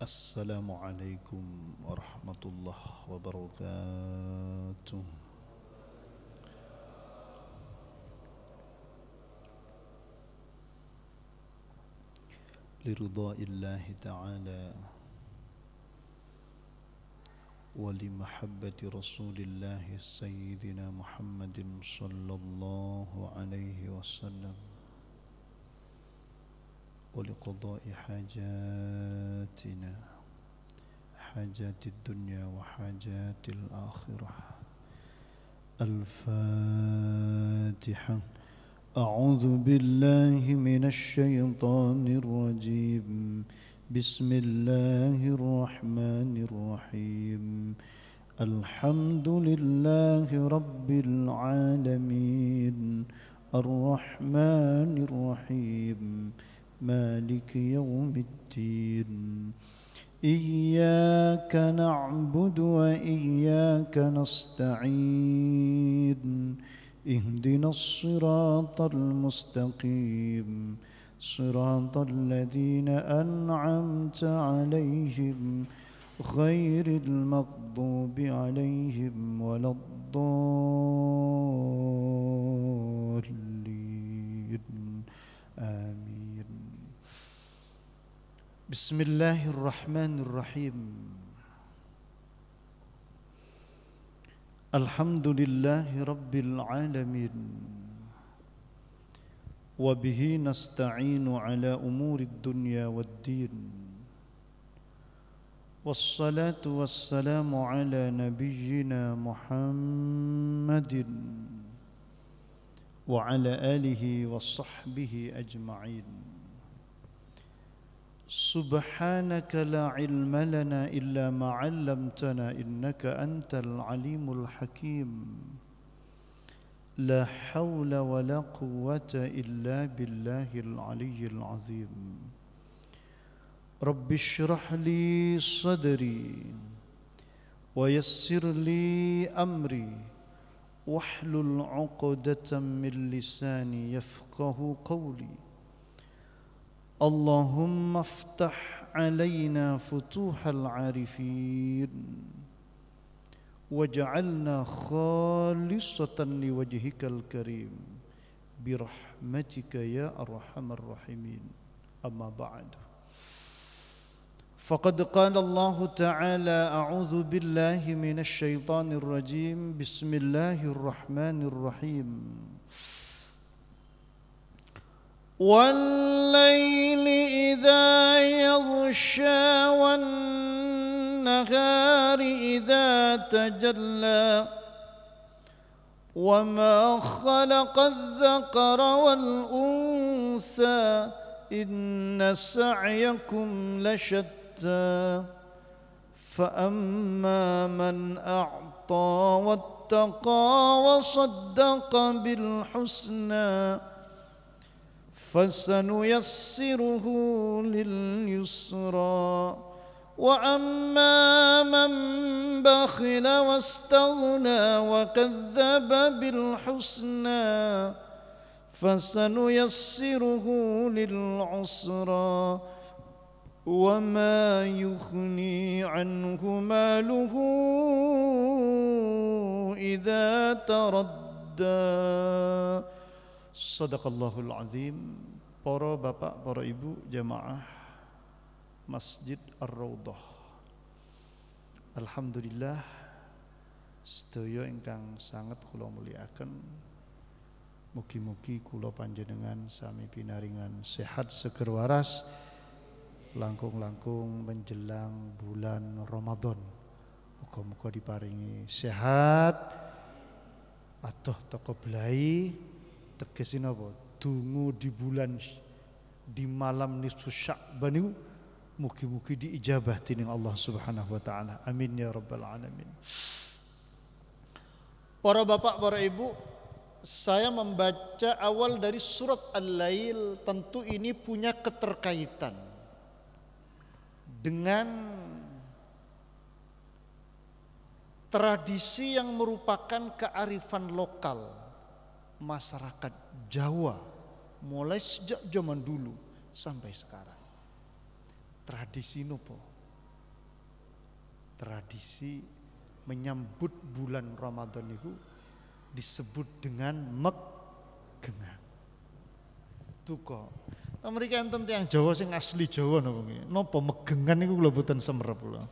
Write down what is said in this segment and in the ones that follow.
Assalamualaikum warahmatullahi wabarakatuh. Liridha'illahi ta'ala wa limahabbati rasulillahi sayyidina Muhammadin sallallahu alaihi wasallam ولقضاء حاجاتنا حاجات الدنيا وحاجات الآخرة. الفاتحة. أعوذ بالله من الشيطان الرجيم. بسم الله الرحمن الرحيم. الحمد لله رب العالمين الرحمن الرحيم مالك يوم الدين. إياك نعبد وإياك نستعين. اهدنا الصراط المستقيم صراط الذين أنعمت عليهم غير المغضوب عليهم ولا الضالين. آمين. Bismillahirrahmanirrahim. Alhamdulillahi rabbil alamin. Wa bihi nasta'inu ala umurid dunya waddin. Wassalatu wassalamu ala nabiyyina Muhammadin wa ala alihi wa sahbihi ajma'in. سبحانك لا علم لنا إلا ما علمتنا إنك أنت العليم الحكيم. لا حول ولا قوة إلا بالله العلي العظيم. رب اشرح لي صدري ويسر لي أمري واحلل عقدة من لساني يفقه قولي. اللهم افتح علينا فتوح العارفين واجعلنا خالصة لوجهك الكريم برحمتك يا أرحم الراحمين. أما بعد، فقد قال الله تعالى: أعوذ بالله من الشيطان الرجيم. بسم الله الرحمن الرحيم. والليل إذا يغشى والنهار إذا تجلى وما خلق الذكر والأنثى إن سعيكم لشتى فأما من أعطى واتقى وصدق بالحسنى فسنيسره لليسرى وأما من بخل واستغنى وكذب بالحسنى فسنيسره للعسرى وما يغني عنه ماله إذا تردى. Sadaqallahul azim. Para bapak, para ibu jamaah Masjid Ar-Raudhah, alhamdulillah sedaya ingkang sangat kula mulyakaken. Mugi-mugi kula panjenengan sami pinaringan sehat seger waras langkung-langkung menjelang bulan Ramadan. Muga-muga diparingi sehat atuh teko blai. Tegesin apa? Dungu di bulan di malam nisfu Sya'ban niku mugi-mugi diijabah dening Allah Subhanahu wa taala. Amin ya rabbal alamin. Para bapak, para ibu, saya membaca awal dari surat Al-Lail, tentu ini punya keterkaitan dengan tradisi yang merupakan kearifan lokal masyarakat Jawa mulai sejak zaman dulu sampai sekarang. Tradisi nopo? tradisi menyambut bulan Ramadan itu disebut dengan megengan. Tuh kok. Mereka enten tiyang Jawa sing asli Jawa napa megengan niku kula boten semerep kula.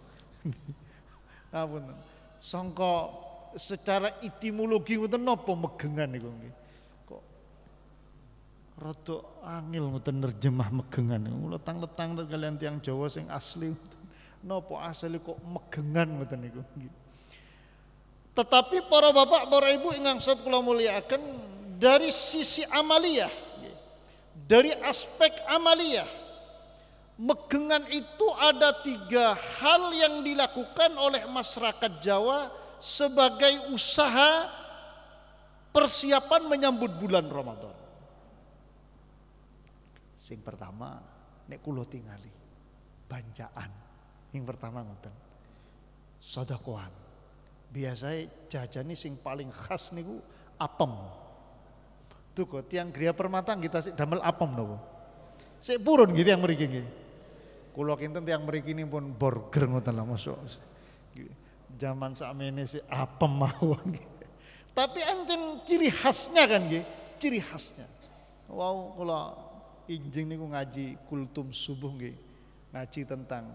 Ngapunten. Sangka secara etimologi ngoten napa megengan niku nggih. Kok rada angel ngoten nerjemah megengan. Kula tang-letang kalian tiyang Jawa sing asli napa asale kok megengan ngoten niku nggih. Tetapi para bapak, para ibu ingkang sedaya kula mulyakaken, dari sisi amaliyah, dari aspek amaliyah, megengan itu ada 3 hal yang dilakukan oleh masyarakat Jawa sebagai usaha persiapan menyambut bulan Ramadan. Sing pertama nek kula tingali banjaan. Yang pertama ngoten. Sedekahan. Biasanya jajane sing paling khas niku apem. Tuh kok tiang Gria Permata kita sik damel apem napa. Sik purun gitu yang mriki nggih. Kula kinten tiang mriki pun burger ngoten lah masuk. Zaman sakmene sik apem mawon. Tapi enten ciri khasnya kan nggih, ciri khasnya. Wow, kula injing niku ngaji kultum subuh nggih. Ngaji tentang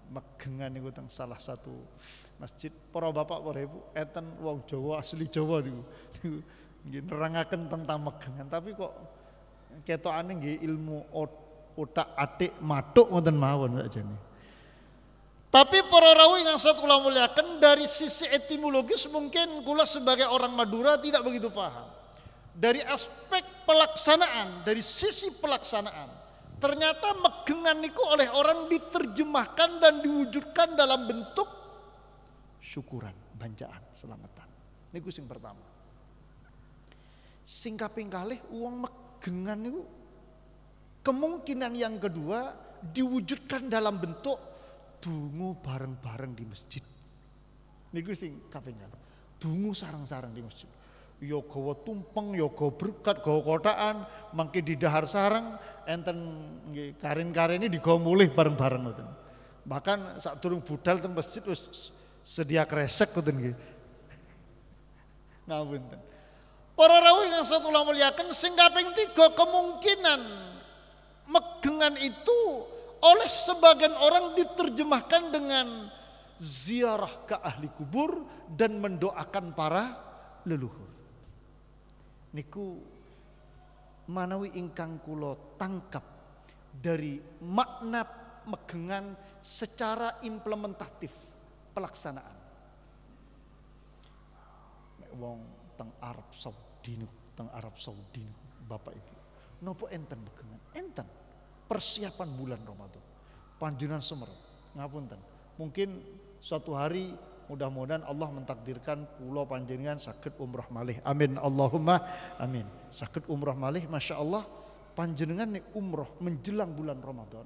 megengan niku teng salah satu masjid. Para bapak, para ibu, enten wong Jawa asli Jawa niku. Nggih nerangaken tentang megengan, tapi kok ketokane nggih ilmu otak-atik matuk ngoten mawon sakjane. Tapi para rawuh yang saya kula muliakan, dari sisi etimologis mungkin kula sebagai orang Madura tidak begitu paham. Dari aspek pelaksanaan, dari sisi pelaksanaan, ternyata megengan niku oleh orang diterjemahkan dan diwujudkan dalam bentuk syukuran, banjaan, selamatan. Niku sing pertama. Sing kaping kalih uang megengan niku kemungkinan yang kedua diwujudkan dalam bentuk dungu bareng-bareng di masjid. Niku sing kaping kalih. Dungu sareng-sareng di masjid. Ya gawa tumpeng, ya gawa berkat, gawa kotaan, mangke di dahar sareng enten nggih karen-karene digawa mulih bareng-bareng ngoten. Bahkan sadurung budal teng masjid wis sedia kresek ngoten nggih. Ngapunten. Para rawuh yang saya kula muliakan, sing kaping 3 kemungkinan megengan itu oleh sebagian orang diterjemahkan dengan ziarah ke ahli kubur dan mendoakan para leluhur. Niku manawi ingkang kula tangkap dari makna megengan secara implementatif pelaksanaan. Nek wong teng Arab Saudi niku, teng Arab Saudi niku, Bapak Ibu. Napa enten megengan? Enten. Persiapan bulan Ramadan. Panjenengan semerep. Ngapunten. Mungkin suatu hari mudah-mudahan Allah mentakdirkan kula panjenengan saged umrah malih. Amin Allahumma amin. Saged umrah malih, Masya Allah. Panjenengan nih umrah menjelang bulan Ramadan.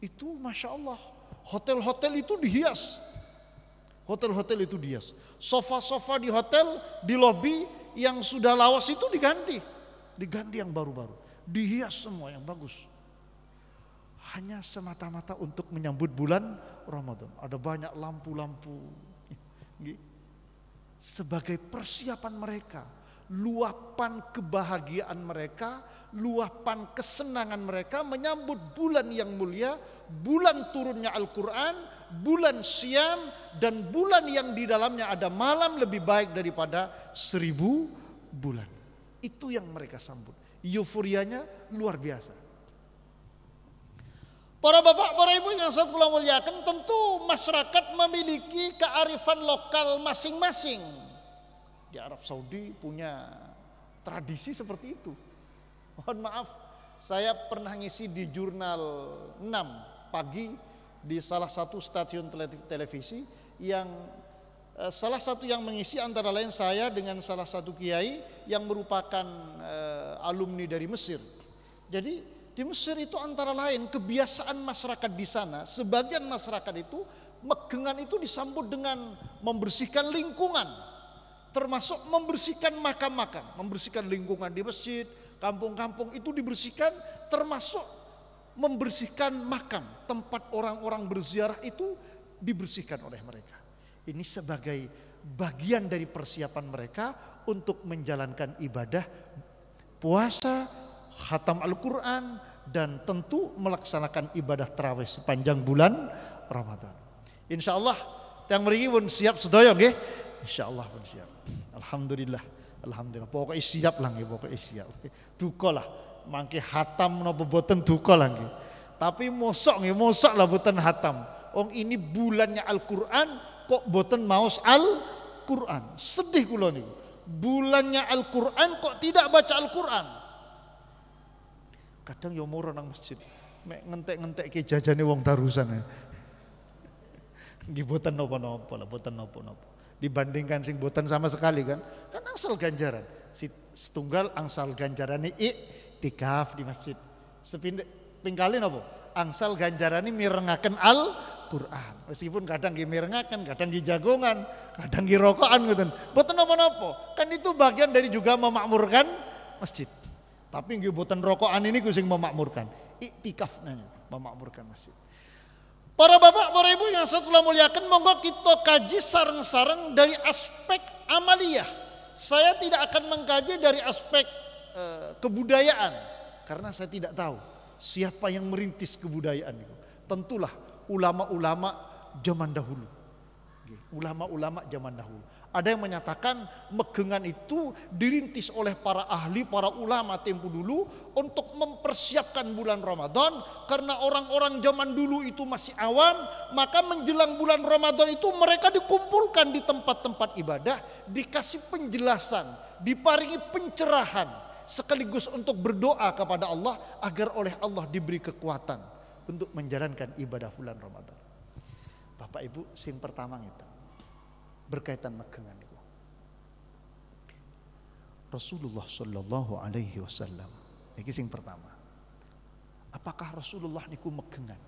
Itu Masya Allah. Hotel-hotel itu dihias. Hotel-hotel itu dihias. Sofa-sofa di hotel, di lobi yang sudah lawas itu diganti. Diganti yang baru-baru. Dihias semua yang bagus. Hanya semata-mata untuk menyambut bulan Ramadan. Ada banyak lampu-lampu. Sebagai persiapan mereka, luapan kebahagiaan mereka, luapan kesenangan mereka menyambut bulan yang mulia, bulan turunnya Al-Quran, bulan Syam, dan bulan yang di dalamnya ada malam lebih baik daripada 1000 bulan. Itu yang mereka sambut. Euforianya luar biasa. Para bapak, para ibu yang saya kula muliakan, tentu masyarakat memiliki kearifan lokal masing-masing. Di Arab Saudi punya tradisi seperti itu. Mohon maaf, saya pernah ngisi di jurnal 6 pagi di salah satu stasiun televisi yang salah satu yang mengisi antara lain saya dengan salah satu kiai yang merupakan alumni dari Mesir. Jadi di Mesir itu antara lain kebiasaan masyarakat di sana, sebagian masyarakat itu megengan itu disambut dengan membersihkan lingkungan, termasuk membersihkan makam-makam, membersihkan lingkungan di masjid, kampung-kampung itu dibersihkan, termasuk membersihkan makam, tempat orang-orang berziarah itu dibersihkan oleh mereka. Ini sebagai bagian dari persiapan mereka untuk menjalankan ibadah puasa, khatam Al-Quran, dan tentu melaksanakan ibadah tarawih sepanjang bulan Ramadan. Insya Allah yang mriki pun siap sedaya nggih. Insya Allah pun siap. Alhamdulillah, alhamdulillah. Pokoknya siap lah nggih, pokoknya siap. Duka lah, mangke hatam napa boten duka lah nggih. Tapi mosok nggih, mosok lah boten hatam. Ini bulannya Al-Quran kok boten maos Al-Quran. Sedih kula niku. Bulannya Al-Quran kok tidak baca Al-Quran. Kadang yo moro nang masjid, mek ngentek-ngentek ke jajane wong darusan. Nggih boten napa-napa lah, boten napa-napa. Dibandingkan sing boten sama sekali kan angsal ganjaran. Setunggal angsal ganjarane iktikaf di masjid. Pingkali napa? Angsal ganjarane mirengaken Al-Quran. Meskipun kadang nggih mirengaken, kadang nggih jagongan, kadang nggih rokokan ngoten. Boten napa-napa. Kan itu bagian dari juga memakmurkan masjid. Tapi nggih boten rokokan ini sing memakmurkan. Iktikaf nanya, memakmurkan masjid. Para bapak, para ibu yang saya telah muliakan, monggo kita kaji sareng-sareng dari aspek amaliyah. Saya tidak akan mengkaji dari aspek kebudayaan karena saya tidak tahu siapa yang merintis kebudayaan itu. Tentulah ulama-ulama zaman dahulu. Ulama-ulama zaman dahulu. Ada yang menyatakan megengan itu dirintis oleh para ahli, para ulama tempo dulu untuk mempersiapkan bulan Ramadan. Karena orang-orang zaman dulu itu masih awam, maka menjelang bulan Ramadan itu mereka dikumpulkan di tempat-tempat ibadah, dikasih penjelasan, diparingi pencerahan, sekaligus untuk berdoa kepada Allah agar oleh Allah diberi kekuatan untuk menjalankan ibadah bulan Ramadan. Bapak Ibu, sing pertama itu berkaitan megengan itu. Rasulullah Shallallahu Alaihi Wasallam. Ini sing pertama. Apakah Rasulullah niku megengan?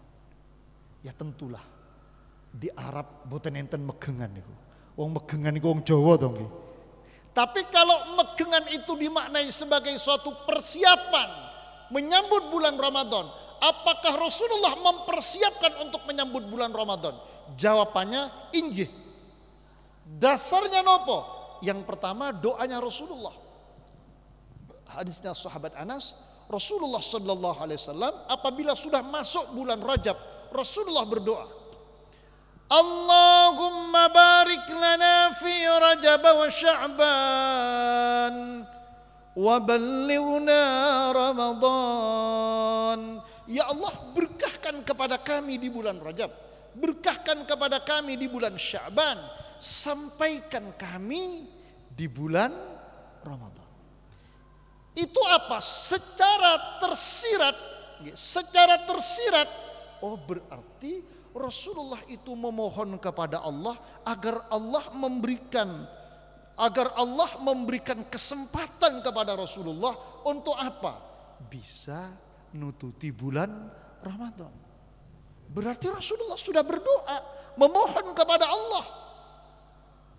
Ya tentulah. Di Arab boten enten megengan niku. Wong megengan niku wong Jawa to nggih. Tapi kalau megengan itu dimaknai sebagai suatu persiapan menyambut bulan Ramadan, apakah Rasulullah mempersiapkan untuk menyambut bulan Ramadan? Jawabannya inggih. Dasarnya nopo? Yang pertama doanya Rasulullah. Hadisnya sahabat Anas, Rasulullah Sallallahu Alaihi Wasallam apabila sudah masuk bulan Rajab, Rasulullah berdoa, Allahumma barik lana fi Rajab wa Sya'ban wa ballighna Ramadan. Ya Allah, berkahkan kepada kami di bulan Rajab, berkahkan kepada kami di bulan Sya'ban, sampaikan kami di bulan Ramadan. Itu apa? Secara tersirat, oh berarti Rasulullah itu memohon kepada Allah agar Allah memberikan kesempatan kepada Rasulullah untuk apa? Bisa nututi bulan Ramadan. Berarti Rasulullah sudah berdoa, memohon kepada Allah.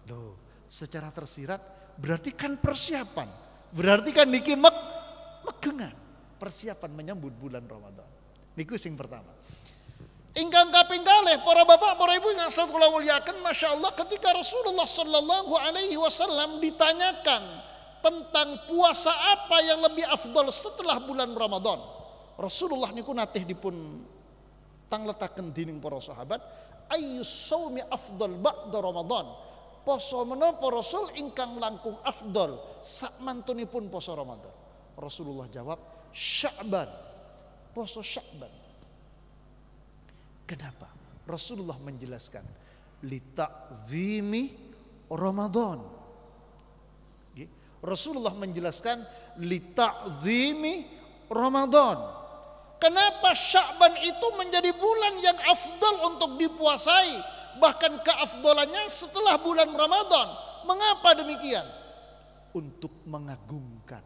Loh, secara tersirat berarti kan persiapan. Berarti kan niki megengan persiapan menyambut bulan Ramadan. Niku sing pertama. Ingkang kaping kalih para bapak, para ibu yang saya kula muliakan, Masya Allah, ketika Rasulullah Sallallahu Alaihi Wasallam ditanyakan tentang puasa apa yang lebih afdal setelah bulan Ramadan, Rasulullah niku natih dipun tangletaken dening para sahabat, ayyus shaumi afdal ba'da Ramadan. Poso menapa Rasul ingkang langkung afdal sakmantunipun poso Ramadan? Rasulullah jawab, Sya'ban. Poso Sya'ban. Kenapa? Rasulullah menjelaskan, li ta'zimi Ramadan. Rasulullah menjelaskan li ta'zimi Ramadan. Kenapa Sya'ban itu menjadi bulan yang afdal untuk dipuasai? Bahkan keafdalannya setelah bulan Ramadan. Mengapa demikian? Untuk mengagungkan,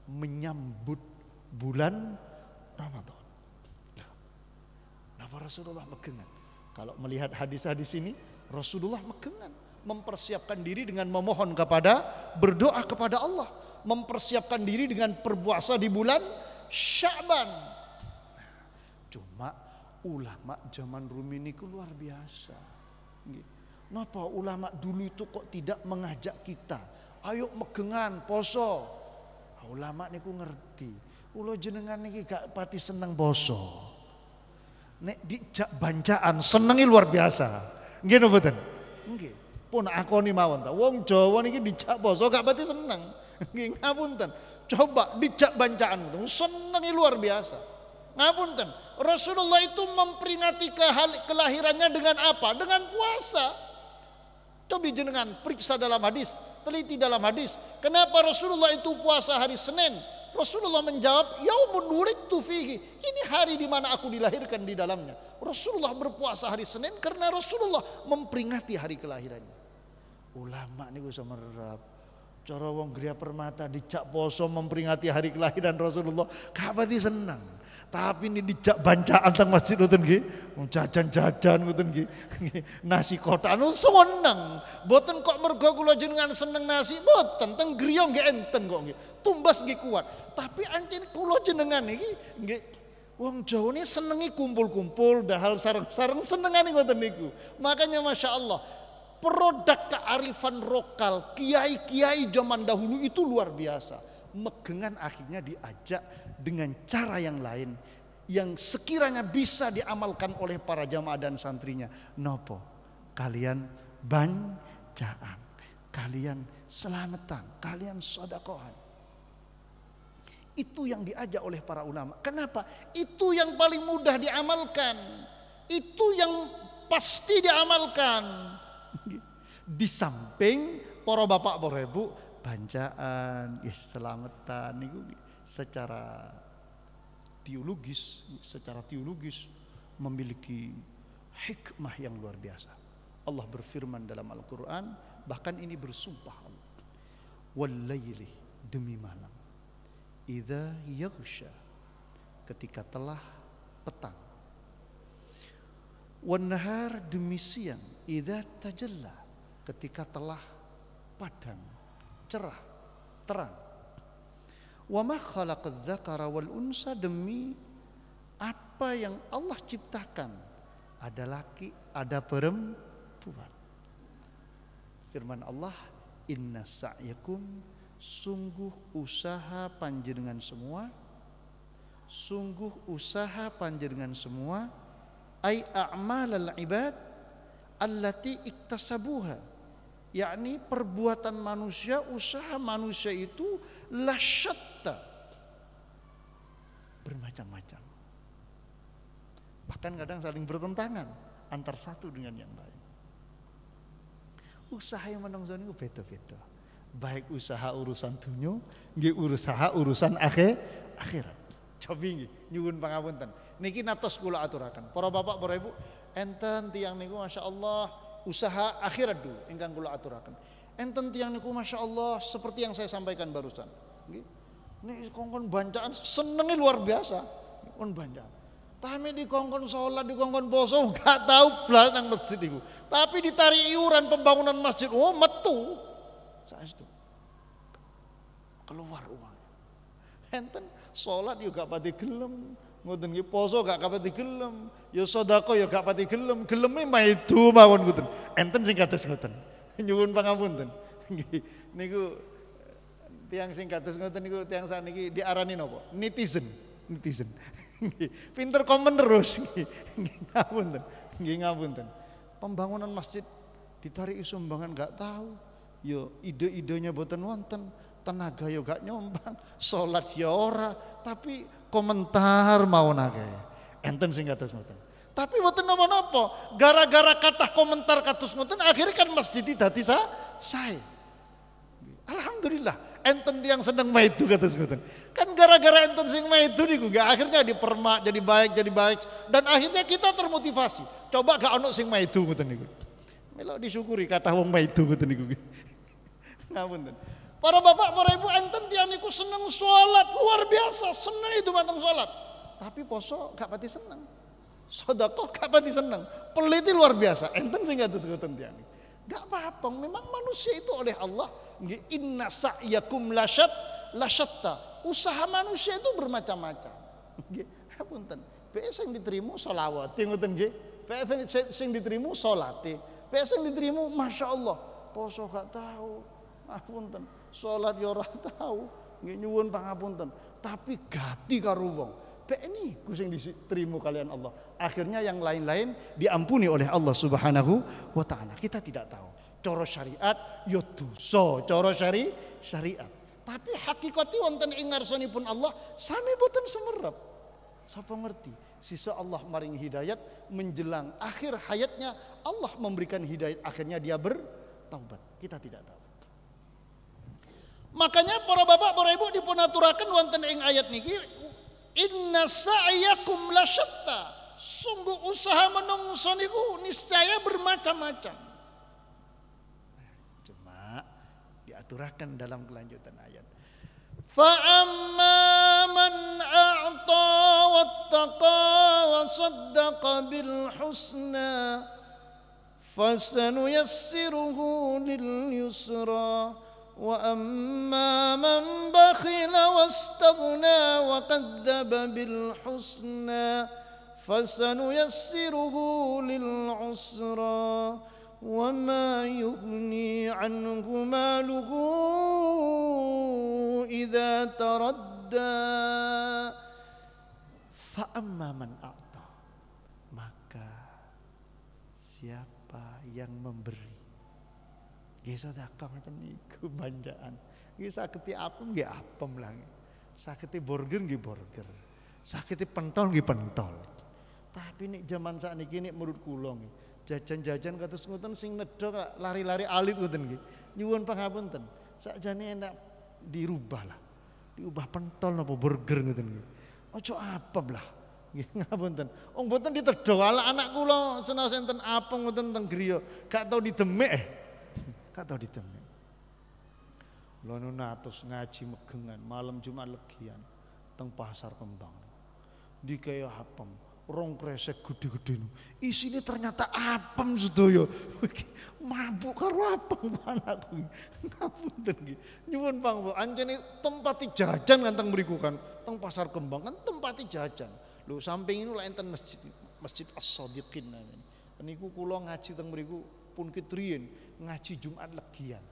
menyambut bulan Ramadan. Kenapa Rasulullah megengan? Kalau melihat hadis-hadis ini, Rasulullah megengan, mempersiapkan diri dengan memohon berdoa kepada Allah, mempersiapkan diri dengan berpuasa di bulan Sya'ban. Cuma ulama zaman Rumi ini luar biasa. Napa ulama dulu itu kok tidak mengajak kita, ayo megengan poso. Ulama niku ngerti, kula jenengan niki gak pati seneng poso. Nek dijak bancaan senengi luar biasa. Nggih napa mboten? Nggih. Pun akoni mawon ta. Wong Jawa niki dijak poso gak pati seneng. Nggih ngapunten. Coba dijak bancaan senengi luar biasa. Ngapunten. Rasulullah itu memperingati kelahirannya dengan apa? Dengan puasa. Coba jenengan periksa dalam hadis, teliti dalam hadis. Kenapa Rasulullah itu puasa hari Senin? Rasulullah menjawab, yaumun wulidtu fihi. Ini hari di mana aku dilahirkan di dalamnya. Rasulullah berpuasa hari Senin karena Rasulullah memperingati hari kelahirannya. Ulama niku samerap. Cara wong Gria Permata dicak poso memperingati hari kelahiran Rasulullah, kabati senang. Tapi ini dijak bancaan teng masjid ngoten nggih. Jajan-jajan ngoten nggih. Nasi kotak anu seneng. Mboten kok mergo kula jenengan seneng nasi, mboten teng griya nggih enten kok nggih. Tumbas nggih kuat. Tapi ancen kula jenengan iki nggih wong Jawa ini senengi kumpul-kumpul dahal sareng-sareng senengane ngoten niku. Makanya Masya Allah, produk kearifan lokal kiai-kiai zaman dahulu itu luar biasa. Megengan akhirnya diajak dengan cara yang lain yang sekiranya bisa diamalkan oleh para jamaah dan santrinya. Nopo? Kalian bancaan, kalian selamatan, kalian sedekah. Itu yang diajak oleh para ulama. Kenapa? Itu yang paling mudah diamalkan. Itu yang pasti diamalkan. Di samping para bapak, para ibu, bancaan, selamatan niku secara teologis memiliki hikmah yang luar biasa. Allah berfirman dalam Al-Qur'an, bahkan ini bersumpah Allah. Wal-laili, demi malam. Idza yaghsha, ketika telah petang. Wan-nahar, demi siang. Idza tajalla, ketika telah padam, cerah, terang. Wa ma khalaqadz dzakara wal unsa, demi apa yang Allah ciptakan, ada laki, ada perempuan. Firman Allah, inna sa'yakum, sungguh usaha panjenengan semua, sungguh usaha panjenengan semua, ai a'malal ibad allati iktasabuha, yakni perbuatan manusia, usaha manusia itu lasyatta, bermacam-macam. Bahkan kadang saling bertentangan antar satu dengan yang lain. Usaha yang menungso niku beda-beda. Baik usaha urusan dunia, nggih usaha urusan akhirat. Cobi nggih nyuwun pangapunten. Niki natos kula aturaken. Para bapak, para ibu, enten tiyang niku masyaallah usaha akhirat dulu ingkang kula aturaken. Enten tiyang niku masyaallah seperti yang saya sampaikan barusan. Nggih. Nek kongkon bancaan senenge luar biasa. Kon bancaan. Tame dikongkon salat, dikongkon poso, gak tahu blas nang masjid iku. Tapi ditarik iuran pembangunan masjid, oh metu. Saestu. Keluar uang. Enten salat yo gak pati gelem, ngoten nggih poso gak pati gelem, yo sedekah yo gak pati gelem, geleme maidu mawon ngoten. Enten sing kados ngoten. Nyuwun pangapunten. Nggih. Niku tiyang sing kados ngoten niku tiyang saniki diarani napa? Netizen. Pinter komen terus. Nggih ngapunten. Nggih ngapunten. Pembangunan masjid ditarik sumbangan gak tahu. Yo ide-idenya boten wonten, tenaga yo gak nyombang, salat ya ora, tapi komentar mawon akeh. Enten sing kados ngoten. Tapi boten napa-napa, gara-gara kathah komentar kados ngoten akhirnya kan masjid dadi sae. Alhamdulillah, enten tiyang seneng maidu kados ngoten. Kan gara-gara enten sing maidu niku gak akhirnya dipermak jadi baik dan akhirnya kita termotivasi. Coba gak ono sing maidu ngoten niku. Melo disyukuri kathah wong maidu ngoten niku. Ngapunten. Para bapak, para ibu, enten tiyang niku seneng sholat luar biasa, seneng itu mateng sholat. Tapi poso gak pati seneng. Sedekah gak pati seneng. Peliti luar biasa. Enten sing kados ngoten tiyang. Gak apa-apa, memang manusia itu oleh Allah, inna sa'yakum lasyatta. Usaha manusia itu bermacam-macam. Nggih, hapunten. Bae sing diterima selawat ngoten nggih. Bae sing diterima salate. Pek sing diterima Masya Allah. Poso gak tahu, ngapunten. Salat yo ora tahu, nggih nyuwun pangapunten. Tapi gati karo wong. Pek niku sing diterima kalian Allah. Akhirnya yang lain-lain diampuni oleh Allah Subhanahu wa taala. Kita tidak tahu. Cara syariat yo dosa, cara syariat. Tapi hakikati wonten ing ngarsanipun Allah sami boten semerap. Sapa ngerti? Sisa Allah maringi hidayat menjelang akhir hayatnya Allah memberikan hidayat akhirnya dia bertaubat. Kita tidak tahu. Makanya para bapak, para ibu dipunaturaken wonten ing ayat niki inna sa'yakum lasyatta. Sungguh usaha menungso niku niscaya bermacam-macam. Cuma diaturakan dalam kelanjutan ayat. فَأَمَّا مَنْ أَعْطَى وَاتَّقَى وَصَدَّقَ بِالْحُسْنَى فَسَنُيَسِّرُهُ لِلْيُسْرَى وَأَمَّا مَنْ بَخِلَ وَاسْتَغْنَى وَكَذَّبَ بِالْحُسْنَى فَسَنُيَسِّرُهُ لِلْعُسْرَى وَمَا يُغْنِي عَنْهُ مَالُهُ إِذَا تَرَدَّى فَأَمَّا مَنْ أَعْطَى. Maka siapa yang memberi, nggih sedekah ngoten niku bandaan. Nggih saketi apem nggih apem lah. Saketi burger nggih burger. Saketi pentol nggih pentol. Tapi nek zaman sakniki nek menurut kula nggih jajan-jajan kados ngoten sing nedha lari-lari alit ngoten nggih. Nyuwun pangapunten. Sakjane enak dirubah lah. Diubah pentol napa burger ngoten nggih. Aja apem lah. Nggih ngapunten. Wong mboten ditedha anak kula senaos enten apem ngoten teng griya, gak tau didemek. Gak tau didemek. Kula nu natos ngaji megengan malam Jumat legian teng Pasar Kembang. Di kaya apem. Rong kresek gede-gede isine ternyata apem sedaya. Mabuk karo apem anakku. Ngapunten nggih. Nyuwun pangapun anjene tempat jajan kan teng mriku kan, teng Pasar Kembang kan tempat jajan. Lho samping ini lek enten Masjid As-Shadiqin niku kula ngaji teng mriku pun ketriyen ngaji Jumat legian.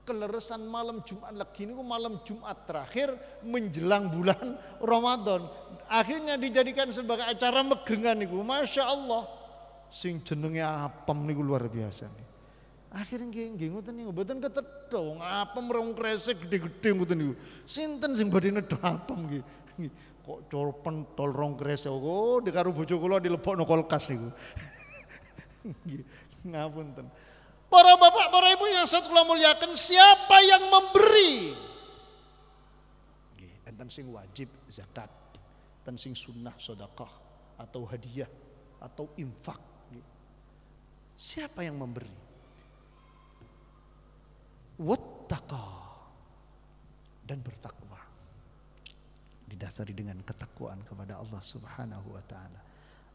Keleresan malam Jumat legi niku malam Jumat terakhir menjelang bulan Ramadan. Akhirnya dijadikan sebagai acara megengan niku. Masya Allah. Sing jenenge apem niku luar biasa nih. Akhirnya nggih ngoten niku mboten ketedha wong apem rong kresek gede-gede ngoten niku. Sinten sing badhe nedha apem nggih. Kok cor pentol rong kresek kok karo bojo kula dilebokno kulkas niku. Nggih. Ngapunten. Para bapak, para ibu yang saya muliakan, siapa yang memberi? Enten sing wajib zakat, enten sing sunnah sedekah atau hadiah atau infak. Siapa yang memberi? Wattaqa, dan bertakwa. Didasari dengan ketakwaan kepada Allah Subhanahu wa taala.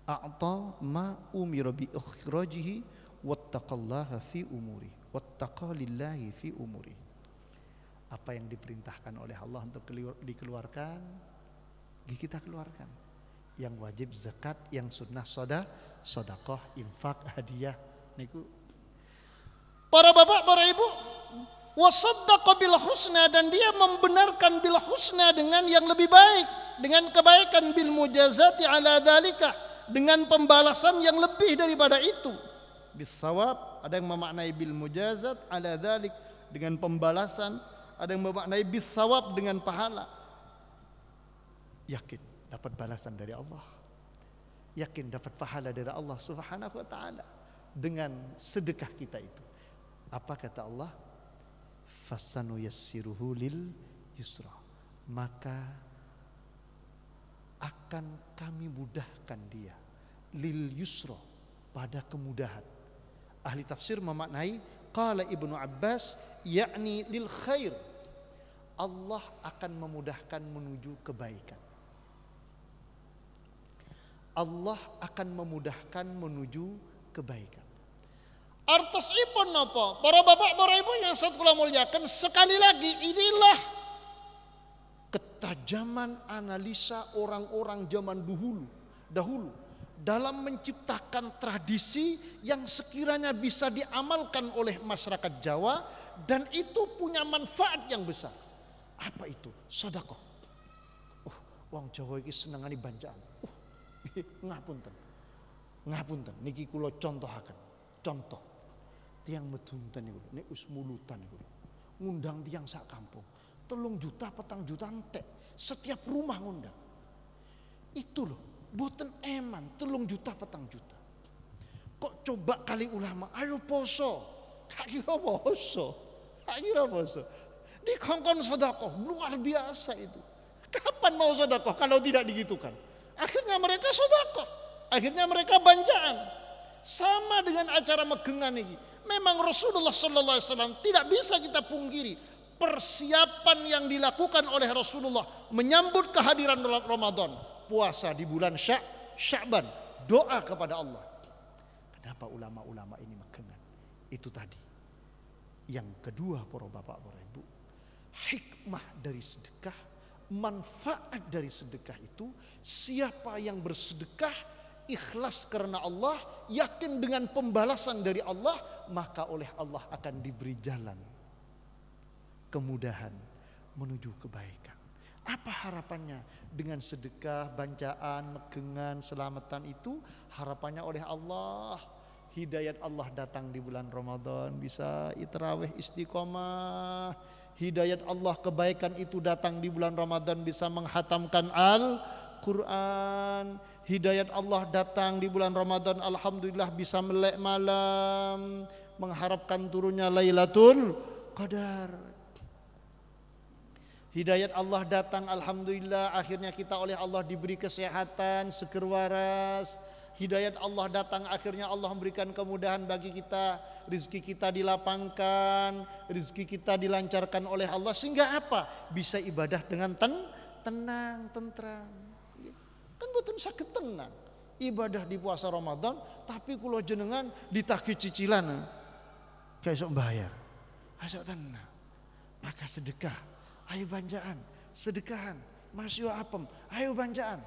A'ta ma umira bi ikhrajihi wattaqallaha fi umuri wattaqalillahi fi umuri. Apa yang diperintahkan oleh Allah untuk dikeluarkan, kita keluarkan. Yang wajib zakat, yang sunnah sedekah, infak, hadiah niku. Para bapak, para ibu, wasaddaqa bil husna, dan dia membenarkan bil husna dengan yang lebih baik, dengan kebaikan, bil mujazati ala dzalika, dengan pembalasan yang lebih daripada itu. Bisawab, ada yang memaknai bil mujazat ala dzalik dengan pembalasan, ada yang memaknai bisawab dengan pahala. Yakin dapat balasan dari Allah, yakin dapat pahala dari Allah Subhanahu wa taala dengan sedekah kita itu. Apa kata Allah? Fasanuyassiruhu lil yusra, maka akan kami mudahkan dia lil yusra, pada kemudahan. Ahli tafsir memaknai qala Ibnu Abbas yakni lil khair, Allah akan memudahkan menuju kebaikan. Allah akan memudahkan menuju kebaikan. Artosipun napa? Para bapak, para ibu yang saya muliakan, sekali lagi inilah ketajaman analisa orang-orang zaman dahulu dalam menciptakan tradisi yang sekiranya bisa diamalkan oleh masyarakat Jawa dan itu punya manfaat yang besar. Apa itu? Sedekah. Wong Jawa iki senengane banjaan. Ngapunten. Ngapunten niki kula contohaken. Contoh. Tiang medunten niku nek usmulutan niku. Ngundang tiang sak kampung. 3 juta, 4 juta entek. Setiap rumah ngundang. Itu loh. Boten eman 3 juta 4 juta. Kok coba kali ulama ayo poso. Tak kira poso. Tak kira poso. Dikongkon sedekah luar biasa itu. Kapan mau sedekah kalau tidak digitukan? Akhirnya mereka sedekah. Akhirnya mereka banjaan. Sama dengan acara megengan ini. Memang Rasulullah sallallahu alaihi wasallam tidak bisa kita pungkiri persiapan yang dilakukan oleh Rasulullah menyambut kehadiran Ramadan. Puasa di bulan Sya'ban, doa kepada Allah. Kenapa ulama-ulama ini megengan? Itu tadi. Yang kedua, para bapak, para ibu, hikmah dari sedekah, manfaat dari sedekah itu, siapa yang bersedekah ikhlas karena Allah, yakin dengan pembalasan dari Allah, maka oleh Allah akan diberi jalan kemudahan menuju kebaikan. Apa harapannya dengan sedekah, banjaan, megengan, selamatan itu? Harapannya oleh Allah, hidayat Allah datang di bulan Ramadan, bisa tarawih istiqomah. Hidayat Allah, kebaikan itu datang di bulan Ramadan, bisa menghatamkan Al-Quran. Hidayat Allah datang di bulan Ramadan, alhamdulillah bisa melek malam, mengharapkan turunnya Lailatul Qadar. Hidayat Allah datang, alhamdulillah akhirnya kita oleh Allah diberi kesehatan, seger waras. Hidayat Allah datang, akhirnya Allah memberikan kemudahan bagi kita, rezeki kita dilapangkan, rezeki kita dilancarkan oleh Allah, sehingga apa? Bisa ibadah dengan tenang, tentram. Kan betul sakit tenang. Ibadah di puasa Ramadan, tapi kalau jenengan ditagih cicilan, kayak sok bayar, asok tenang. Maka sedekah, ayo banjaan, sedekahan, masih apem, ayo banjaan.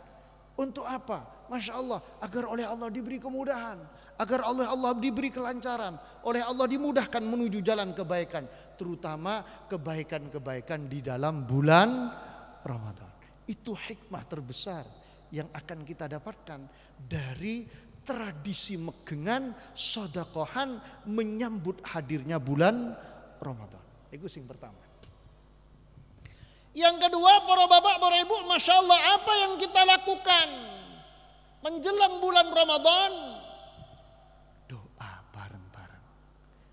Untuk apa? Masya Allah, agar oleh Allah diberi kemudahan, agar oleh Allah diberi kelancaran, oleh Allah dimudahkan menuju jalan kebaikan, terutama kebaikan-kebaikan di dalam bulan Ramadan. Itu hikmah terbesar yang akan kita dapatkan dari tradisi megengan, sedekahan menyambut hadirnya bulan Ramadan. Itu yang pertama. Yang kedua, para bapak, para ibu, masya Allah, apa yang kita lakukan menjelang bulan Ramadan? Doa bareng-bareng.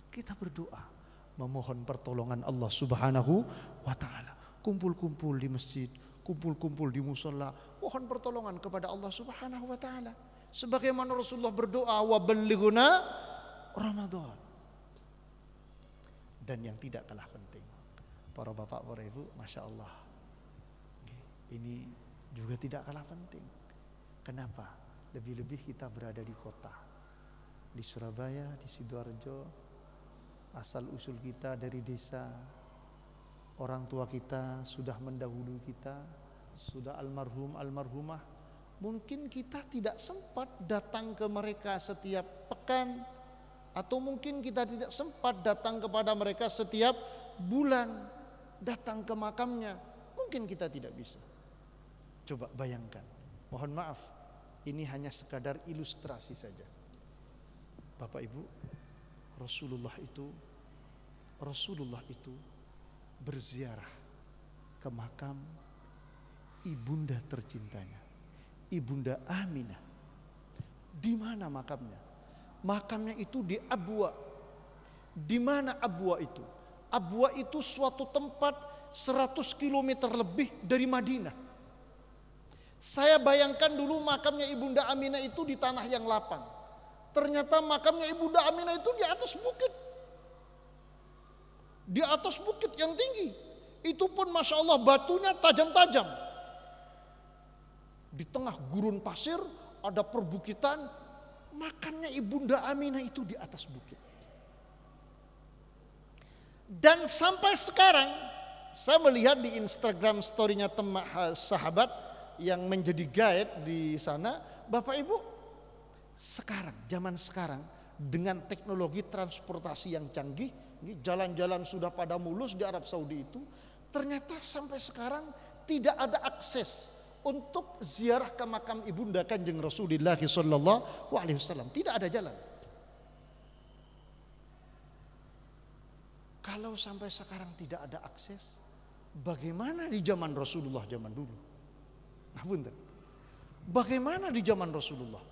Kita berdoa, memohon pertolongan Allah Subhanahu wa ta'ala. Kumpul-kumpul di masjid, kumpul-kumpul di musola, mohon pertolongan kepada Allah Subhanahu wa ta'ala. Sebagaimana Rasulullah berdoa, wa ballighna Ramadan. Dan yang tidak kalah penting, para bapak, para ibu, masya Allah, ini juga tidak kalah penting. Kenapa? Lebih-lebih kita berada di kota, di Surabaya, di Sidoarjo, asal usul kita dari desa, orang tua kita sudah mendahului kita, sudah almarhum, almarhumah. Mungkin kita tidak sempat datang ke mereka setiap pekan, atau mungkin kita tidak sempat datang kepada mereka setiap bulan, datang ke makamnya, mungkin kita tidak bisa. Coba bayangkan, mohon maaf, ini hanya sekadar ilustrasi saja. Bapak Ibu, Rasulullah itu berziarah ke makam ibunda tercintanya, Ibunda Aminah. Di mana makamnya? Makamnya itu di Abwa. Di mana Abwa itu? Abwa itu suatu tempat 100 km lebih dari Madinah. Saya bayangkan dulu makamnya Ibunda Aminah itu di tanah yang lapang. Ternyata makamnya Ibunda Aminah itu di atas bukit. Di atas bukit yang tinggi. Itu pun masya Allah batunya tajam-tajam. Di tengah gurun pasir ada perbukitan. Makamnya Ibunda Aminah itu di atas bukit. Dan sampai sekarang saya melihat di Instagram story-nya sahabat yang menjadi guide di sana, Bapak Ibu, Sekarang, zaman sekarang dengan teknologi transportasi yang canggih, jalan-jalan sudah pada mulus di Arab Saudi itu, ternyata sampai sekarang tidak ada akses untuk ziarah ke makam ibunda Kanjeng Rasulullah sallallahu alaihi wasallam. Tidak ada jalan. Kalau sampai sekarang tidak ada akses, bagaimana di zaman Rasulullah zaman dulu? Nah, punten. Bagaimana di zaman Rasulullah?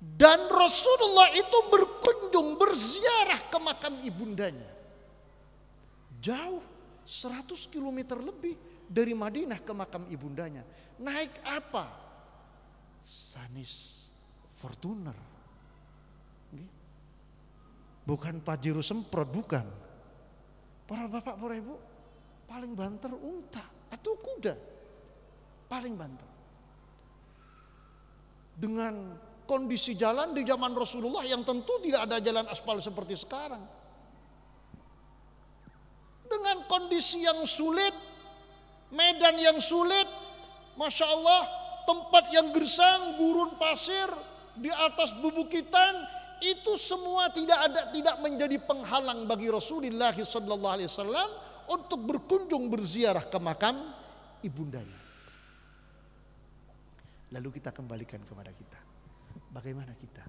Dan Rasulullah itu berkunjung, berziarah ke makam ibundanya. Jauh 100 km lebih dari Madinah ke makam ibundanya. Naik apa? Sanis Fortuner. Bukan Pajero semprot, bukan. Para bapak, para ibu, paling banter unta atau kuda. Paling banter. Dengan kondisi jalan di zaman Rasulullah yang tentu tidak ada jalan aspal seperti sekarang. Dengan kondisi yang sulit, medan yang sulit, Masya Allah, tempat yang gersang, gurun pasir, di atas bebukitan, itu semua tidak menjadi penghalang bagi Rasulullah SAW untuk berkunjung berziarah ke makam ibundanya. Lalu kita kembalikan kepada kita. Bagaimana kita?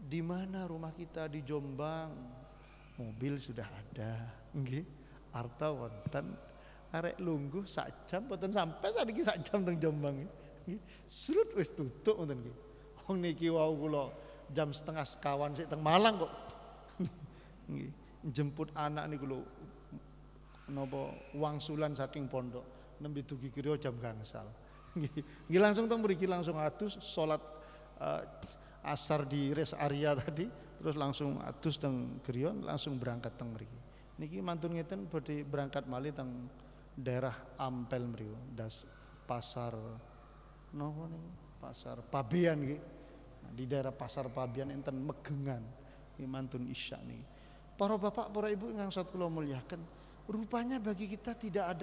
Di mana rumah kita di Jombang? Mobil sudah ada, nggih. Harta wonten, arek lungguh sak jam boten sampai sadiki sak jam teng Jombang. Nggih. Srut wis tutuk wonten nggih. Wong niki wau kula jam setengah sekawan sik teng Malang kok. Nggih. Jemput anak niku lho napa wangsulan saking pondok nembe dugi kira jam gangsal. Nggih langsung teng mriki langsung atus salat asar di rest area tadi, terus langsung atus teng griyon langsung berangkat teng mriki. Niki mantun ngeten badhe berangkat malih teng daerah Ampel mriku, das pasar napa niku? Pasar Pabean nggih. Nah, di daerah pasar Pabean enten Megengan. Niki mantun isya niki. Para bapak, para ibu ingkang saat kula mulyakan, rupanya bagi kita tidak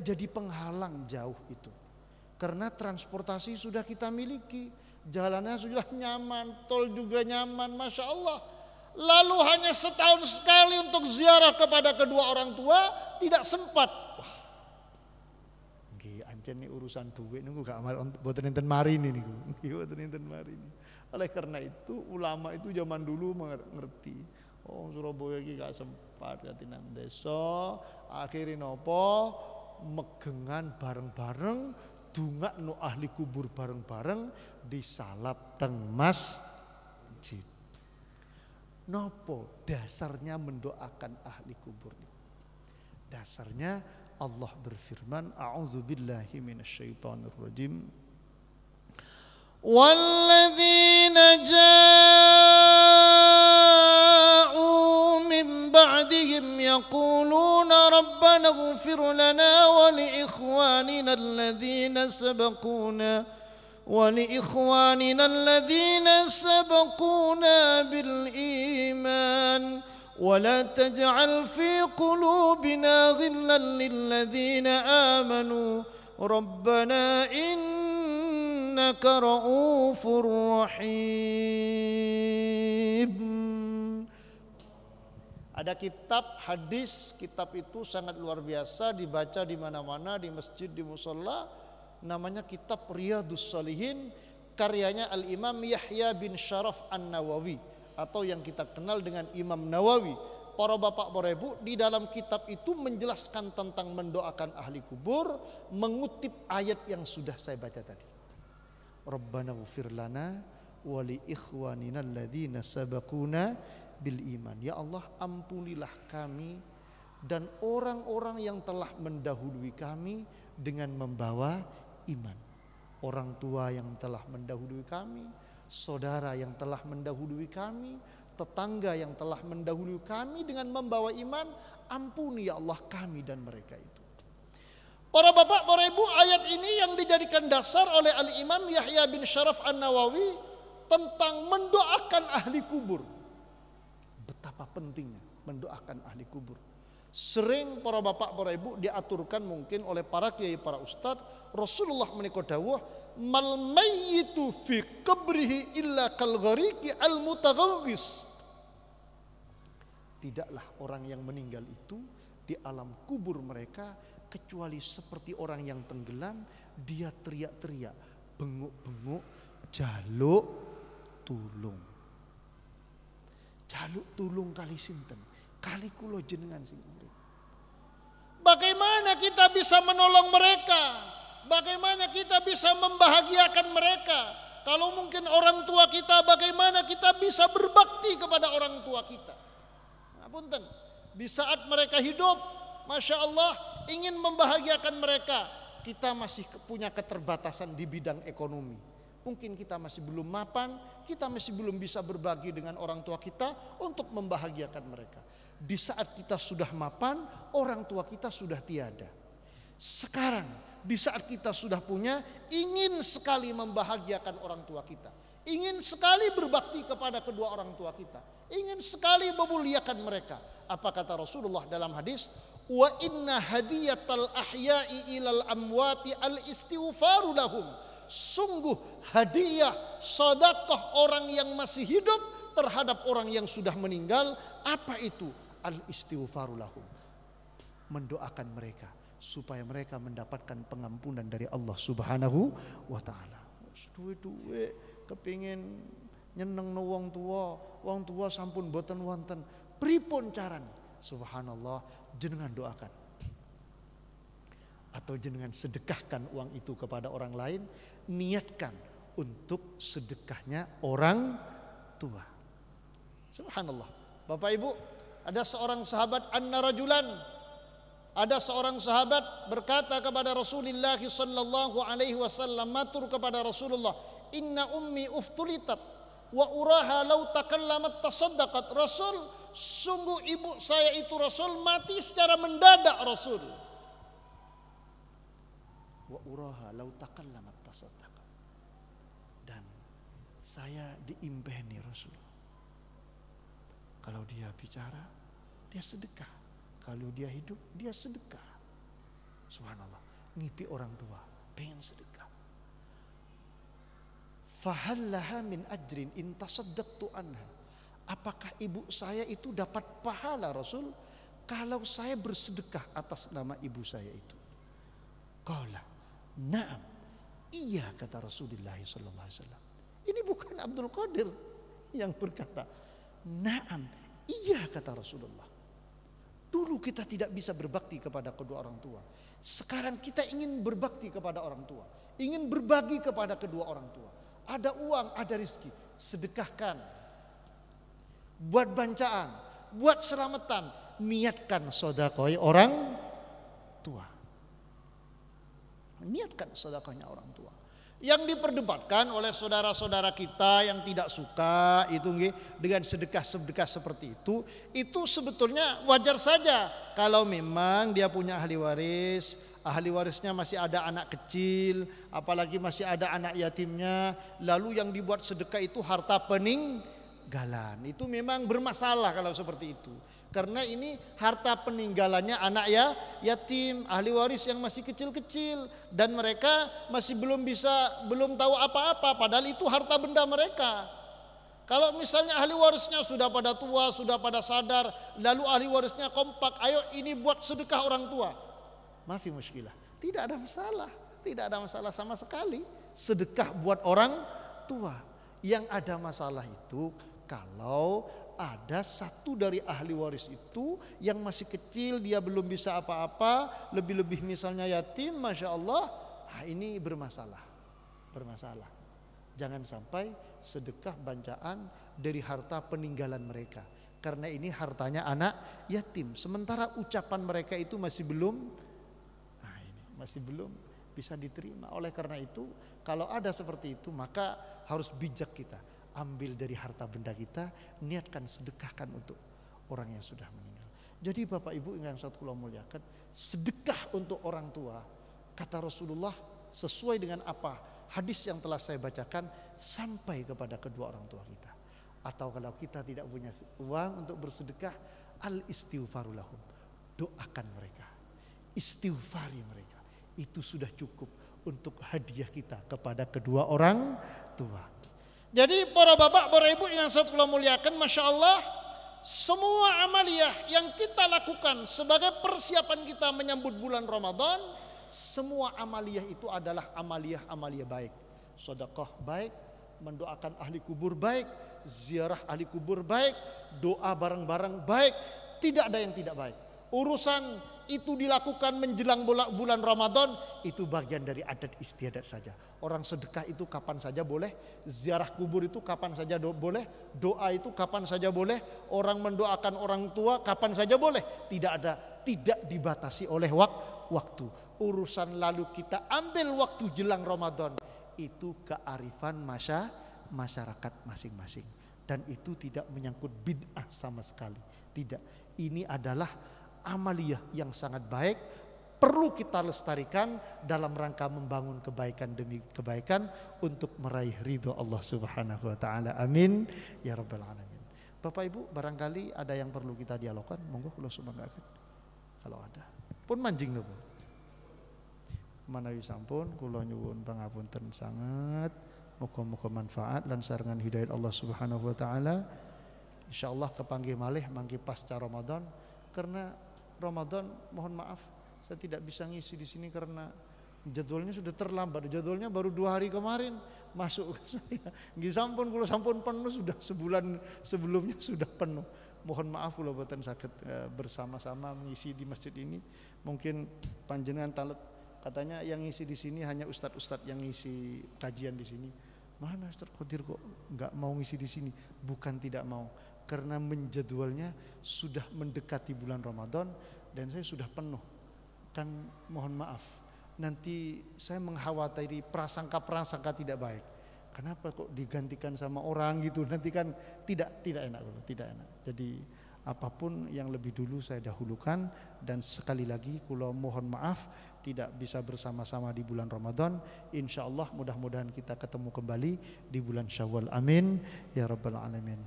jadi penghalang jauh itu. Karena transportasi sudah kita miliki, jalannya sudah nyaman, tol juga nyaman, Masya Allah. Lalu hanya setahun sekali untuk ziarah kepada kedua orang tua, tidak sempat. Wah, nggih ancen ini urusan duit niku gak boten enten marini niku. Nggih boten enten marini. Oleh karena itu ulama itu zaman dulu mengerti. Oh Surabaya iki gak sempat katinang desa, akhirnya nopo megengan bareng-bareng, dungakno ahli kubur bareng-bareng, disalap teng masjid. Nopo dasarnya mendoakan ahli kubur? Dasarnya Allah berfirman, a'udzubillahi minasyaitonirrajim. Walladzina ja'u min ba'dihim yaquluna rabbana ighfir lana wa li ikhwanina alladhina sabaquna bil iman wa la taj'al fi qulubina ghillan lil ladzina amanu rabbana innaka ra'ufur rahim. Ada kitab hadis, kitab itu sangat luar biasa, dibaca di mana-mana, di masjid, di musholla, namanya kitab Riyadhus Shalihin, karyanya Al-Imam Yahya bin Sharaf An-Nawawi atau yang kita kenal dengan Imam Nawawi. Para bapak, para ibu, di dalam kitab itu menjelaskan tentang mendoakan ahli kubur, mengutip ayat yang sudah saya baca tadi. Rabbana ighfir lana wa li ikhwanina alladzina sabaquna bil iman. Ya Allah, ampunilah kami dan orang-orang yang telah mendahului kami dengan membawa iman. Orang tua yang telah mendahului kami, saudara yang telah mendahului kami, tetangga yang telah mendahului kami dengan membawa iman, ampuni ya Allah kami dan mereka itu. Para bapak, para ibu, ayat ini yang dijadikan dasar oleh Al-Imam Yahya bin Sharaf An-Nawawi tentang mendoakan ahli kubur. Betapa pentingnya mendoakan ahli kubur. Sering para bapak, para ibu diaturkan mungkin oleh para kiai, para ustadz. Rasulullah menika dawuh, mal mayyitu fi qabrihi illa kal ghariki al mutaghawwis. Tidaklah orang yang meninggal itu di alam kubur mereka kecuali seperti orang yang tenggelam, dia teriak-teriak, benguk-benguk, jaluk tulung. Jaluk tulung kali sinten? Kali kula jenengan sing urip. Bagaimana kita bisa menolong mereka? Bagaimana kita bisa membahagiakan mereka? Kalau mungkin orang tua kita, bagaimana kita bisa berbakti kepada orang tua kita? Ngapunten, di saat mereka hidup, Masya Allah, ingin membahagiakan mereka, kita masih punya keterbatasan di bidang ekonomi. Mungkin kita masih belum mapan, kita masih belum bisa berbagi dengan orang tua kita untuk membahagiakan mereka. Di saat kita sudah mapan, orang tua kita sudah tiada. Sekarang, di saat kita sudah punya, ingin sekali membahagiakan orang tua kita. Ingin sekali berbakti kepada kedua orang tua kita. Ingin sekali memuliakan mereka. Apa kata Rasulullah dalam hadis? Wa inna hadiyatal ahya'i ilal amwati al istighfaru lahum. Sungguh hadiah sedekah orang yang masih hidup terhadap orang yang sudah meninggal. Apa itu? Al istighfaru lahum. Mendoakan mereka supaya mereka mendapatkan pengampunan dari Allah Subhanahu wa taala. Duwe-duwe kepingin nyeneng wong tua sampun boten wonten. Pripun carane? Subhanallah, jenengan doakan. Atau jenengan sedekahkan uang itu kepada orang lain, niatkan untuk sedekahnya orang tua. Subhanallah. Bapak Ibu, ada seorang sahabat ada seorang sahabat berkata kepada Rasulullah sallallahu alaihi wasallam, matur kepada Rasulullah, inna ummi uftulitat wa uraha law takallamat tasaddaqat. Rasul, sungguh ibu saya itu Rasul mati secara mendadak Rasul. Wa uraha law takallamat tasaddaqat. Dan saya diimbeni Rasul. Kalau dia bicara, dia sedekah. Kalau dia hidup, dia sedekah. Subhanallah, ngipi orang tua, pengen sedekah. Fahallaha min ajrin in tasaddaqtu anha. Apakah ibu saya itu dapat pahala Rasul kalau saya bersedekah atas nama ibu saya itu? Qala, na'am. Iya, kata Rasulullah sallallahu alaihi wasallam. Ini bukan Abdul Qadir yang berkata. Na'am, iya, kata Rasulullah. Dulu kita tidak bisa berbakti kepada kedua orang tua. Sekarang kita ingin berbakti kepada orang tua. Ingin berbagi kepada kedua orang tua. Ada uang, ada rezeki, sedekahkan. Buat bancaan, buat selamatan, niatkan sedekah orang tua. Niatkan sedekahnya orang tua. Yang diperdebatkan oleh saudara-saudara kita yang tidak suka itu dengan sedekah-sedekah seperti itu sebetulnya wajar saja kalau memang dia punya ahli warisnya masih ada anak kecil, apalagi masih ada anak yatimnya, lalu yang dibuat sedekah itu harta peninggalan. Itu memang bermasalah kalau seperti itu. Karena ini harta peninggalannya anak yatim, ahli waris yang masih kecil-kecil dan mereka masih belum tahu apa-apa, padahal itu harta benda mereka. Kalau misalnya ahli warisnya sudah pada tua, sudah pada sadar, lalu ahli warisnya kompak, ayo ini buat sedekah orang tua. Maafi muskilah. Tidak ada masalah sama sekali sedekah buat orang tua. Yang ada masalah itu kalau ada satu dari ahli waris itu yang masih kecil, dia belum bisa apa-apa, lebih-lebih misalnya yatim, Masya Allah, ini bermasalah. Jangan sampai sedekah bancaan dari harta peninggalan mereka, karena ini hartanya anak yatim, sementara ucapan mereka itu masih belum bisa diterima. Oleh karena itu, kalau ada seperti itu, maka harus bijak kita. Ambil dari harta benda kita, niatkan sedekahkan untuk orang yang sudah meninggal. Jadi Bapak Ibu yang saya muliakan, sedekah untuk orang tua, kata Rasulullah sesuai dengan apa hadis yang telah saya bacakan, sampai kepada kedua orang tua kita. Atau kalau kita tidak punya uang untuk bersedekah, al istighfaru lahum. doakan mereka, istighfari mereka. Itu sudah cukup untuk hadiah kita kepada kedua orang tua. Jadi para bapak, para ibu yang saya muliakan, Masya Allah, semua amaliyah yang kita lakukan sebagai persiapan kita menyambut bulan Ramadan, semua amaliyah itu adalah amaliyah baik. Sedekah baik, mendoakan ahli kubur baik, ziarah ahli kubur baik, doa bareng-bareng baik, tidak ada yang tidak baik. Urusan itu dilakukan menjelang bulan Ramadan, itu bagian dari adat istiadat saja. Orang sedekah itu kapan saja boleh, ziarah kubur itu kapan saja boleh, doa itu kapan saja boleh, orang mendoakan orang tua kapan saja boleh. Tidak dibatasi oleh waktu. Urusan lalu kita ambil waktu jelang Ramadan, itu kearifan masyarakat masing-masing. Dan itu tidak menyangkut bid'ah sama sekali. Tidak. Ini adalah amaliyah yang sangat baik, perlu kita lestarikan dalam rangka membangun kebaikan demi kebaikan untuk meraih ridho Allah Subhanahu wa taala. Amin ya rabbal alamin. Bapak Ibu, barangkali ada yang perlu kita dialogkan, monggo kula sumanggaken. Kalau ada. Pun manjing nopo. Manawi sampun kula nyuwun pangapunten sangat. Muga-muga manfaat lan sarengan hidayah Allah Subhanahu wa taala. Insyaallah kepanggih malih mangke pasca Ramadan, karena Ramadan mohon maaf saya tidak bisa ngisi di sini karena jadwalnya sudah terlambat. Jadwalnya baru 2 hari kemarin masuk ke saya. Nggih sampun kula sampun penuh sudah sebulan sebelumnya sudah penuh. Mohon maaf kula boten saged bersama-sama mengisi di masjid ini. Mungkin panjenengan talet katanya yang ngisi di sini hanya ustadz-ustadz yang ngisi kajian di sini. Mana Ustaz Qadir kok enggak mau ngisi di sini? Bukan tidak mau, karena menjadwalnya sudah mendekati bulan Ramadan dan saya sudah penuh. Kan mohon maaf, nanti saya mengkhawatiri prasangka-prasangka tidak baik. Kenapa kok digantikan sama orang gitu? Nanti kan tidak enak, tidak enak. Jadi apapun yang lebih dulu saya dahulukan, dan sekali lagi kula mohon maaf tidak bisa bersama-sama di bulan Ramadan. Insyaallah mudah-mudahan kita ketemu kembali di bulan Syawal. Amin ya rabbal alamin.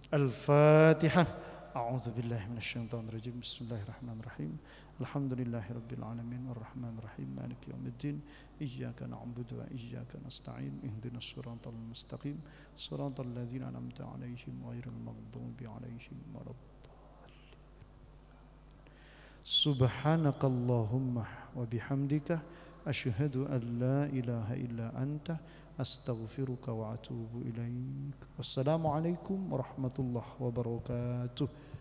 Al-Fatihah. A'udzu billahi minasyaitonir rajim. Bismillahirrahmanirrahim. Alhamdulillahirabbil alamin arrahmanir rahim maliki yaumiddin. Iyyaka na'budu wa iyyaka nasta'in. Ihdinas siratal mustaqim. Siratal ladzina an'amta 'alaihim ghairil maghdubi 'alaihim waladdallin. Subhanakallahumma wa bihamdika asyhadu an la ilaha illa anta astaghfiruka wa atubu ilaik. Wassalamualaikum warahmatullahi wabarakatuh.